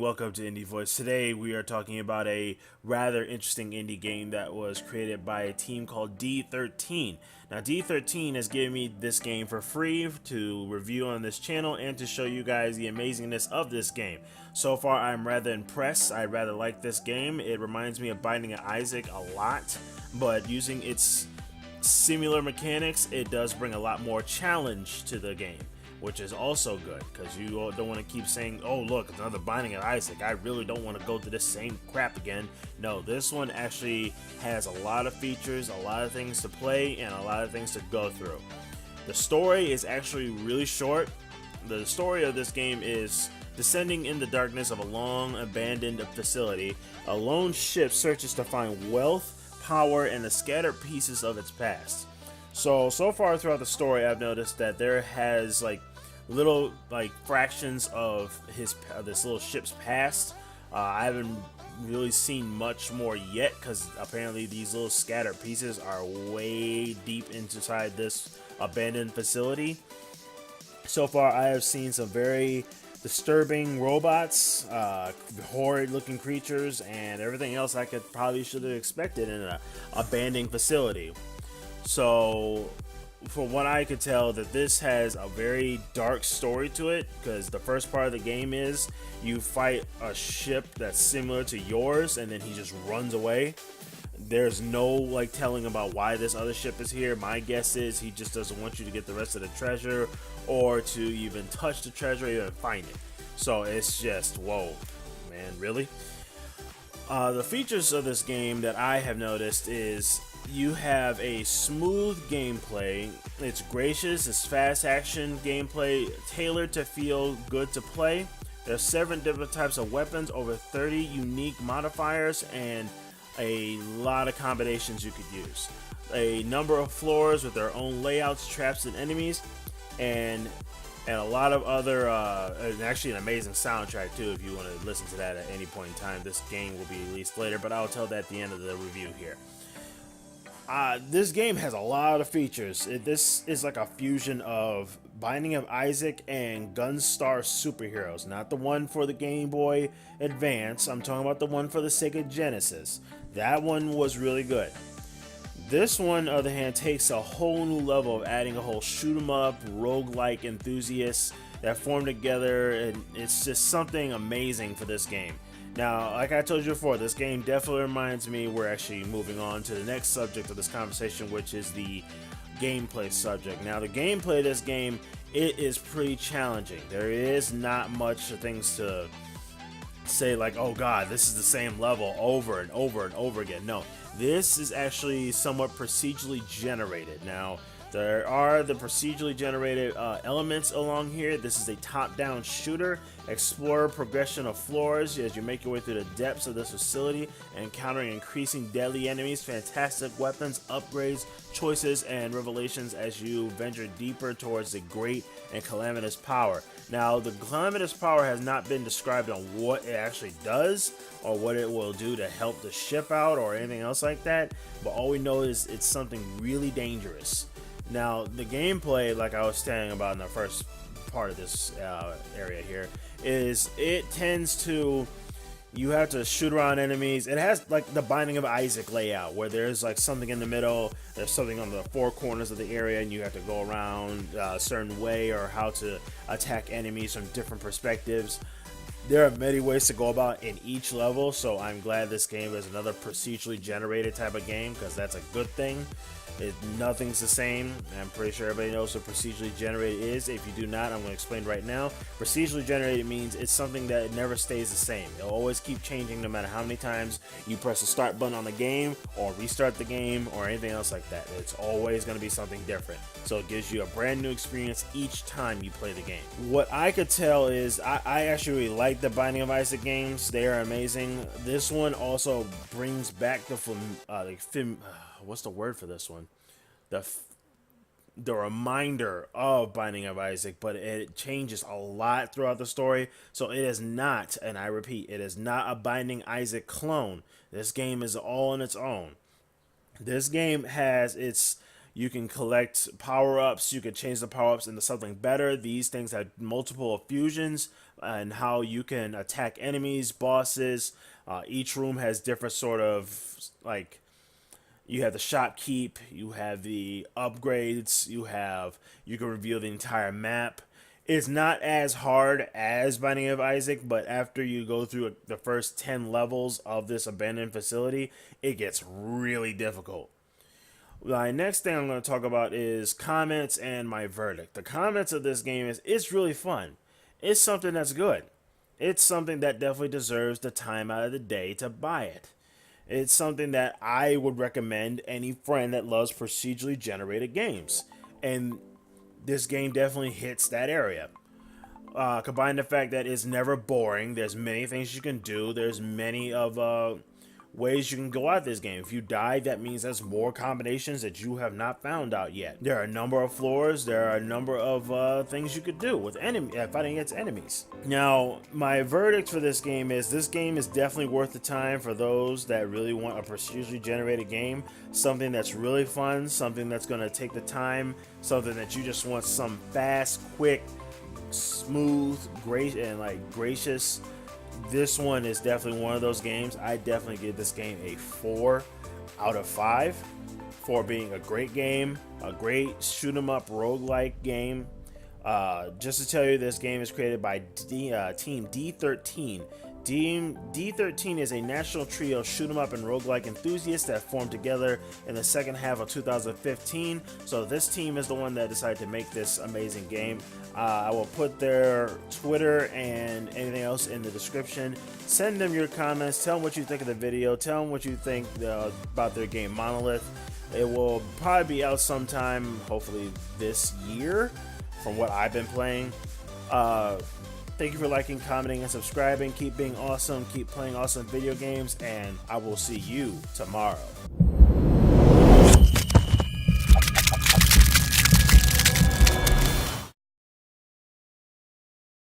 welcome to IndieVoice. Today we are talking about a rather interesting indie game that was created by a team called D13. Now D13 has given me this game for free to review on this channel and to show you guys the amazingness of this game. So far I'm rather impressed. I rather like this game. It reminds me of Binding of Isaac a lot, but using its similar mechanics, it does bring a lot more challenge to the game, which is also good because you don't want to keep saying, oh look, it's another Binding of Isaac, I really don't want to go through this same crap again. No, this one actually has a lot of features, a lot of things to play, and a lot of things to go through. The story is actually really short. The story of this game is: descending in the darkness of a long abandoned facility, a lone ship searches to find wealth, power, and the scattered pieces of its past. So far throughout the story, I've noticed that there has little fractions of this little ship's past. I haven't really seen much more yet because apparently these little scattered pieces are way deep inside this abandoned facility. So far, I have seen some very disturbing robots, horrid looking creatures, and everything else I should have expected in an abandoned facility. So, for what I could tell, that this has a very dark story to it, because the first part of the game is you fight a ship that's similar to yours, and then he just runs away. There's no telling about why this other ship is here. My guess is he just doesn't want you to get the rest of the treasure, or to even touch the treasure, or even find it. So it's just, whoa, man, really? The features of this game that I have noticed is you have a smooth gameplay. It's gracious, it's fast action gameplay tailored to feel good to play. There's 7 different types of weapons, over 30 unique modifiers, and a lot of combinations you could use. A number of floors with their own layouts, traps, and enemies, and a lot of other, and actually an amazing soundtrack too if you want to listen to that at any point in time. This game will be released later, but I'll tell that at the end of the review here. This game has a lot of features. This is like a fusion of Binding of Isaac and Gunstar Superheroes. Not the one for the Game Boy Advance. I'm talking about the one for the Sega Genesis. That one was really good. This one, on the other hand, takes a whole new level of adding a whole shoot 'em up, roguelike enthusiasts that form together, and it's just something amazing for this game. Now, like I told you before, this game definitely reminds me, we're actually moving on to the next subject of this conversation, which is the gameplay subject. Now, the gameplay of this game, it is pretty challenging. There is not much things to say oh god, this is the same level over and over and over again. No, this is actually somewhat procedurally generated. Now, there are the procedurally generated elements along here. This is a top-down shooter. Explore progression of floors as you make your way through the depths of this facility, encountering increasing deadly enemies, fantastic weapons, upgrades, choices, and revelations as you venture deeper towards the great and calamitous power. Now, the calamitous power has not been described on what it actually does or what it will do to help the ship out or anything else like that, but all we know is it's something really dangerous. Now, the gameplay, like I was saying about in the first part of this area here, is it tends to, you have to shoot around enemies. It has the Binding of Isaac layout, where there's something in the middle, there's something on the 4 corners of the area, and you have to go around a certain way, or how to attack enemies from different perspectives. There are many ways to go about in each level, so I'm glad this game is another procedurally generated type of game, because that's a good thing. Nothing's the same. I'm pretty sure everybody knows what procedurally generated is. If you do not, I'm going to explain right now. Procedurally generated means it's something that never stays the same. It'll always keep changing no matter how many times you press the start button on the game or restart the game or anything else like that. It's always going to be something different. So it gives you a brand new experience each time you play the game. What I could tell is I actually really like the Binding of Isaac games. They are amazing. This one also brings back what's the word for this one? The reminder of Binding of Isaac, but it changes a lot throughout the story. So it is not, and I repeat, it is not a Binding Isaac clone. This game is all on its own. This game has its You can collect power-ups. You can change the power-ups into something better. These things have multiple fusions and how you can attack enemies, bosses. Each room has different sort of like you have the shopkeep, you have the upgrades, you can reveal the entire map. It's not as hard as Binding of Isaac, but after you go through the first 10 levels of this abandoned facility, it gets really difficult. The next thing I'm going to talk about is comments and my verdict. The comments of this game is it's really fun. It's something that's good. It's something that definitely deserves the time out of the day to buy it. It's something that I would recommend any friend that loves procedurally generated games. And this game definitely hits that area. Combine the fact that it's never boring. There's many things you can do. There's many of ways you can go at this game. If you die, that means there's more combinations that you have not found out yet. There are a number of floors. There are a number of things you could do with fighting against enemies. Now, my verdict for this game is definitely worth the time for those that really want a procedurally generated game. Something that's really fun, something that's going to take the time, something that you just want some fast, quick, smooth, gracious. This one is definitely one of those games. I definitely give this game a 4 out of 5 for being a great game, a great shoot 'em up roguelike game. Just to tell you, this game is created by Team D13. Team D13 is a national trio shoot 'em up and roguelike enthusiasts that formed together in the second half of 2015. So this team is the one that decided to make this amazing game. I will put their Twitter and anything else in the description. Send them your comments. Tell them what you think of the video. Tell them what you think about their game Monolith. It will probably be out sometime, hopefully this year, from what I've been playing. Thank you for liking, commenting, and subscribing. Keep being awesome. Keep playing awesome video games, and I will see you tomorrow.